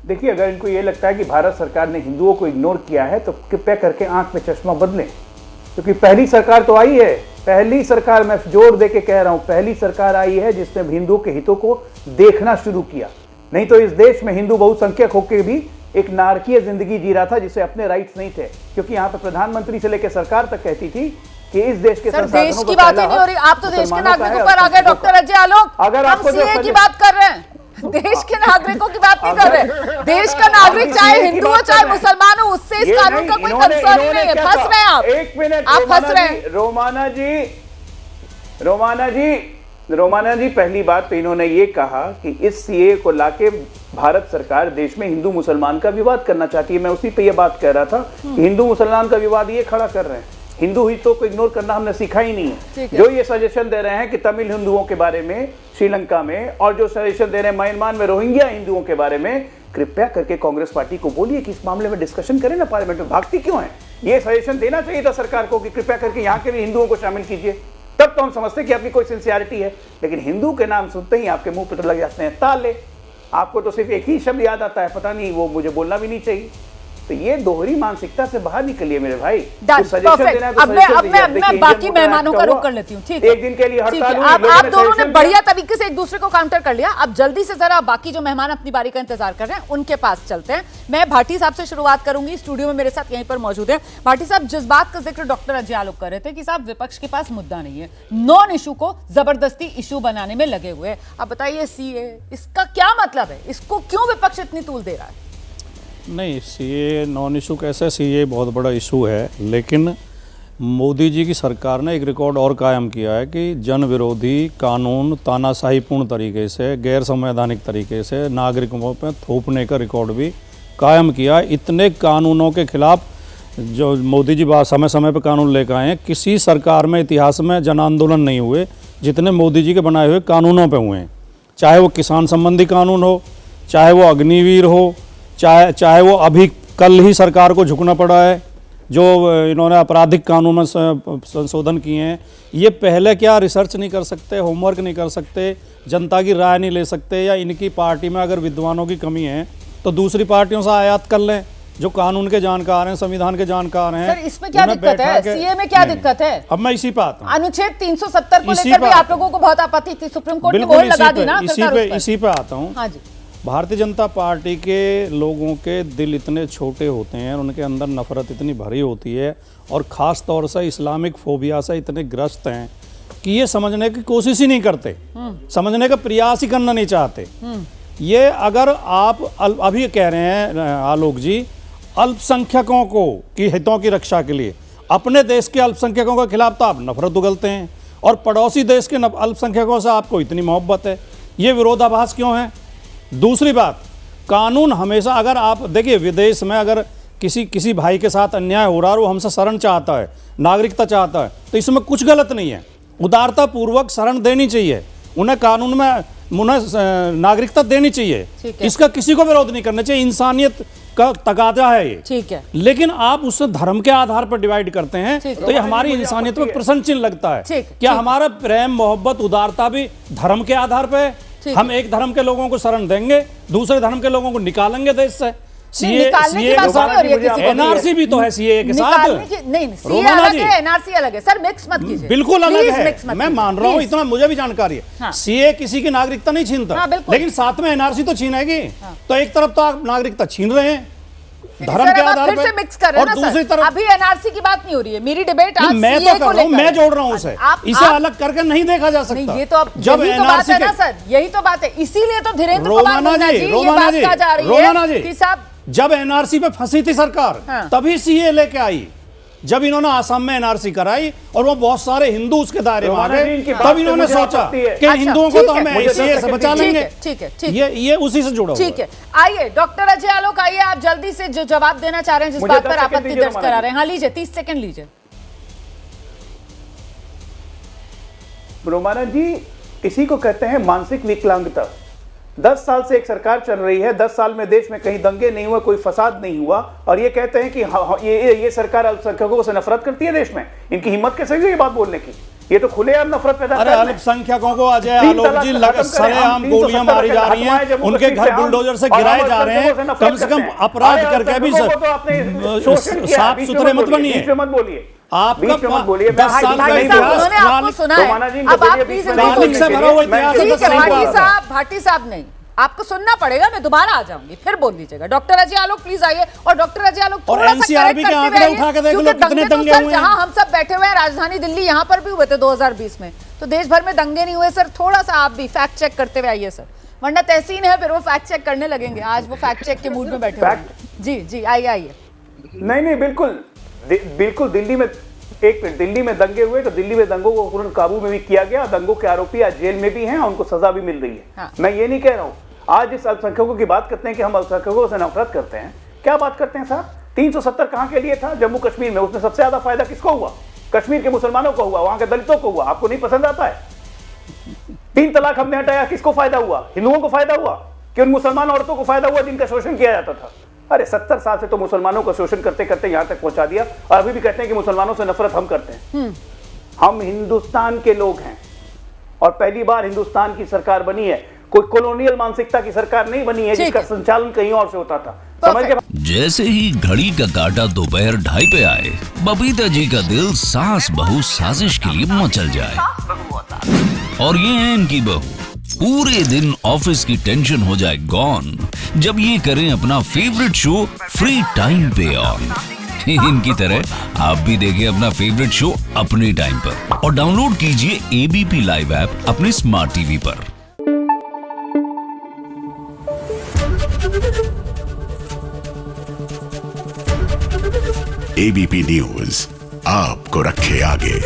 देखिए, अगर इनको ये लगता है कि भारत सरकार ने हिंदुओं को इग्नोर किया है तो कृपया करके आंख में चश्मा बदलें, क्योंकि पहली सरकार तो आई है, पहली सरकार, मैं जोर दे के कह रहा हूं, पहली सरकार आई है जिसने हिंदुओं के हितों को देखना शुरू किया। नहीं तो इस देश में हिंदू बहुसंख्यक होकर भी एक नारकीय जिंदगी जी रहा था जिसे अपने राइट्स नहीं थे, क्योंकि यहाँ पे प्रधानमंत्री से लेकर सरकार तक कहती थी कि इस देश के देश की बात ही नहीं हो रही, आप तो देश के नागरिकों पर आ गए डॉक्टर अजय आलोक। अगर हम सीए की बात कर रहे हैं, देश के नागरिकों की बात नहीं कर रहे। देश का नागरिक चाहे हिंदू हो चाहे मुसलमान हो, उससे इस कानून का कोई कंसर्न ही नहीं है। फंस रहे हैं आप, एक मिनट, आप फंस रहे हैं। रोमाना जी, पहली बात तो इन्होंने ये कहा कि इस सीए को लाके भारत सरकार देश में हिंदू मुसलमान का विवाद करना चाहती है। मैं उसी पे ये बात कह रहा था कि हिंदू मुसलमान का विवाद ये खड़ा कर रहे हैं। हिंदू हितों को इग्नोर करना हमने सीखा ही नहीं है। जो ये सजेशन दे रहे हैं कि तमिल हिंदुओं के बारे में श्रीलंका में, और जो सजेशन दे रहे हैं म्यांमार में रोहिंग्या हिंदुओं के बारे में, कृपया करके कांग्रेस पार्टी को बोलिए कि इस मामले में डिस्कशन करें ना पार्लियामेंट में। भागती क्यों है? ये सजेशन देना चाहिए था सरकार को कि कृपया करके यहाँ के भी हिंदुओं को शामिल कीजिए, तब तो हम समझते कि आपकी कोई सिंसियरिटी है। लेकिन हिंदू के नाम सुनते ही आपके मुंह पर लग जाते हैं ताले। आपको तो सिर्फ एक ही शब्द याद आता है, पता नहीं वो मुझे बोलना भी नहीं चाहिए। तो ये दोहरी मानसिकता से बाहर निकलिए मेरे भाई। अब मैं बाकी मेहमानों का रुख कर लेती हूँ, ठीक है? एक दिन के लिए हड़ताल हुई, आप दोनों ने बढ़िया तरीके से एक दूसरे को काउंटर कर लिया। अब जल्दी से जरा बाकी जो मेहमान अपनी बारी का इंतजार कर रहे हैं उनके पास चलते हैं। मैं भाटी साहब से शुरुआत करूंगी, स्टूडियो में मेरे साथ यहीं पर मौजूद है। भाटी साहब, जिस बात का जिक्र डॉक्टर अजय आलोक कर रहे थे कि साहब विपक्ष के पास मुद्दा नहीं है, नॉन इशू को जबरदस्ती इशू बनाने में लगे हुए। अब बताइए सीए, इसका क्या मतलब है? इसको क्यों विपक्ष इतनी तूल दे रहा है? नहीं, सीए नॉन इशू कैसे, सीए बहुत बड़ा इशू है। लेकिन मोदी जी की सरकार ने एक रिकॉर्ड और कायम किया है कि जन विरोधी कानून तानाशाहीपूर्ण तरीके से, गैर संवैधानिक तरीके से नागरिकों पर थोपने का रिकॉर्ड भी कायम किया है। इतने कानूनों के खिलाफ जो मोदी जी समय समय पर कानून लेकर आए हैं, किसी सरकार में इतिहास में जन आंदोलन नहीं हुए जितने मोदी जी के बनाए हुए कानूनों पर हुए हैं। चाहे वो किसान संबंधी कानून हो, चाहे वो अग्निवीर हो, चाहे वो अभी कल ही सरकार को झुकना पड़ा है जो इन्होंने आपराधिक कानून में संशोधन किए हैं। ये पहले क्या रिसर्च नहीं कर सकते, होमवर्क नहीं कर सकते, जनता की राय नहीं ले सकते, या इनकी पार्टी में अगर विद्वानों की कमी है तो दूसरी पार्टियों से आयात कर लें जो कानून के जानकार हैं, संविधान के जानकार हैं। सर, इसमें क्या दिक्कत है? सीए में क्या दिक्कत है? अब मैं इसी पे आता हूँ। अनुच्छेद 370 को लेकर भी आप लोगों को बहुत आपत्ति थी, सुप्रीम कोर्ट ने मोहर लगा दी ना। इसी पे आता हूँ। हाँ जी। भारतीय जनता पार्टी के लोगों के दिल इतने छोटे होते हैं, उनके अंदर नफरत इतनी भरी होती है, और ख़ास तौर से इस्लामिक फोबिया से इतने ग्रस्त हैं कि ये समझने की कोशिश ही नहीं करते, समझने का प्रयास ही करना नहीं चाहते। ये अगर आप अभी कह रहे हैं आलोक जी, अल्पसंख्यकों को की हितों की रक्षा के लिए अपने देश के अल्पसंख्यकों के खिलाफ तो आप नफरत उगलते हैं, और पड़ोसी देश के अल्पसंख्यकों से आपको इतनी मोहब्बत है। ये विरोधाभास क्यों है? दूसरी बात, कानून हमेशा, अगर आप देखिए विदेश में अगर किसी भाई के साथ अन्याय हो रहा है, वो हमसे शरण चाहता है, नागरिकता चाहता है, तो इसमें कुछ गलत नहीं है। उदारता पूर्वक शरण देनी चाहिए, उन्हें कानून में नागरिकता देनी चाहिए, इसका किसी को विरोध नहीं करना चाहिए, इंसानियत का तकाजा है ये। ठीक है। लेकिन आप उससे धर्म के आधार पर डिवाइड करते हैं तो ये हमारी इंसानियत में प्रश्न चिन्ह लगता है। क्या हमारा प्रेम, मोहब्बत, उदारता भी धर्म के आधार पर है? हम एक धर्म के लोगों को शरण देंगे, दूसरे धर्म के लोगों को निकालेंगे देश से। एनआरसी भी तो है सीए के साथ। नहीं, सीए अलग है, एनआरसी अलग है। सर, मिक्स मत कीजिए। बिल्कुल अलग है, मैं मान रहा हूँ, इतना मुझे भी जानकारी है। सीए किसी की नागरिकता नहीं छीनता, लेकिन साथ में एनआरसी तो छीनेगी। तो एक तरफ तो आप नागरिकता छीन रहे हैं धर्म के आधार पर, मिक्स कर रहे हैं, और दूसरी तरफ अभी एनआरसी की बात नहीं हो रही है। मेरी डिबेट आज मैं तो कर रहा हूं, मैं जोड़ रहा हूं उसे, इसे अलग करके नहीं देखा जा सकता। ये तो जब एनआरसी है ना सर, यही तो बात है। इसीलिए तो धीरेन्द्र कुमार मुंडा जी ये बात कहा जा रही है कि साहब जब एनआरसी पे फंसी थी सरकार, तभी सीए लेके आई। जब इन्होंने आसाम में एनआरसी कराई और वो बहुत सारे हिंदू उसके दायरे में आ गए, तब इन्होंने सोचा कि हिंदुओं को तो हम सीए से बचा लेंगे। ठीक है, ये उसी से जुड़ा हुआ है। ठीक है, आइए डॉक्टर अजय आलोक, आइए आप जल्दी से जो जवाब देना चाह रहे हैं, जिस बात पर आपत्ति दर्ज करा रहे हैं। हाँ, लीजिए, 30 सेकंड लीजिए। रोमाना जी, इसी को कहते हैं मानसिक विकलांगता। 10 साल से एक सरकार चल रही है, 10 साल में देश में कहीं दंगे नहीं हुए, कोई फसाद नहीं हुआ, और ये कहते हैं कि ये सरकार अल्पसंख्यकों से नफरत करती है देश में। इनकी हिम्मत कैसे हुई ये बात बोलने की? ये तो खुलेआम नफरत पैदा अरे कर रहे हैं। अल्पसंख्यकों को अजय तीन आलोक तलाक जी खत्म करें, सरेआम हम गोलियां 370 मारी जा रही हटवाएं हैं, जम्मू उनके कश्मीर घर से हम, बुलडोजर से और गिराए हम जा रहे हैं। अल्पसंख्यकों से कम से नफरत कम करते हैं। अपराध अरे करके भी अल्पसंख्यकों को तो आपने शोषण किया, साफ बीच में सुथरे मत बोलिए, बनिए। बीच में मत बोलिए, आपका बीच में मत बोलिए। 10 साल का भाटी साहब, उन्होंने आपको सुना है, रोमाना जी, अब आप बोलिए, प्लीज बीच में इनको तारीख से भरा हुआ सुनिए। इतिहास है, ठीक 10 है, साल का। भाटी साहब नहीं, आपको सुनना पड़ेगा, मैं दोबारा आ जाऊंगी, फिर बोल लीजिएगा। डॉक्टर अजय आलोक प्लीज आइए, और डॉक्टर अजय आलोक और थोड़ा सा NCRB correct के करते हुए आंकड़े आइए, उठा के देख लो क्योंकि कितने दंगे तो दंगे सर हुए जहां हैं। हम सब बैठे हुए हैं, राजधानी दिल्ली, यहाँ पर भी हुए थे 2020 में, तो देश भर में दंगे नहीं हुए सर। थोड़ा सा आप भी फैक्ट चेक करते हुए आइए सर, वरना तहसीन है फिर वो फैक्ट चेक करने लगेंगे। आज वो फैक्ट चेक के मूड में बैठे हुए हैं। जी जी, आइए आइए। नहीं बिल्कुल बिल्कुल, दिल्ली में एक मिनट, दिल्ली में दंगे हुए तो दिल्ली में दंगों को तुरंत काबू में भी किया गया, दंगों के आरोपी आज जेल में भी हैं, उनको सजा भी मिल रही है। हाँ। मैं ये नहीं कह रहा हूं, आज इस अल्पसंख्यकों की बात करते हैं कि हम अल्पसंख्यकों से नफरत करते हैं, क्या बात करते हैं साहब? 370 कहां के लिए था? जम्मू कश्मीर में। उसमें सबसे ज्यादा फायदा किसको हुआ? कश्मीर के मुसलमानों को हुआ, वहां के दलितों को हुआ। आपको नहीं पसंद आता है? 3 तलाक हमने हटाया, किसको फायदा हुआ? हिंदुओं को फायदा हुआ कि उन मुसलमान औरतों को फायदा हुआ जिनका शोषण किया जाता था? अरे 70 साल से तो मुसलमानों का शोषण करते करते यहां तक पहुंचा दिया, और अभी भी कहते हैं कि मुसलमानों से नफरत हम करते हैं। हम हिंदुस्तान के लोग हैं, और पहली बार हिंदुस्तान की सरकार बनी है, कोई कॉलोनियल मानसिकता की सरकार नहीं बनी है जिसका संचालन कहीं और से होता था। समझ गए? जैसे ही घड़ी का काटा दोपहर 2:30 पे आए, बबीता जी का दिल सास बहू साजिश के लिए मचल जाए। और ये है इनकी बहू, पूरे दिन ऑफिस की टेंशन हो जाए गॉन जब ये करें अपना फेवरेट शो फ्री टाइम पे ऑन। इनकी तरह आप भी देखिए अपना फेवरेट शो अपने टाइम पर, और डाउनलोड कीजिए ABP लाइव ऐप अपने स्मार्ट टीवी पर। ABP न्यूज आपको रखे आगे।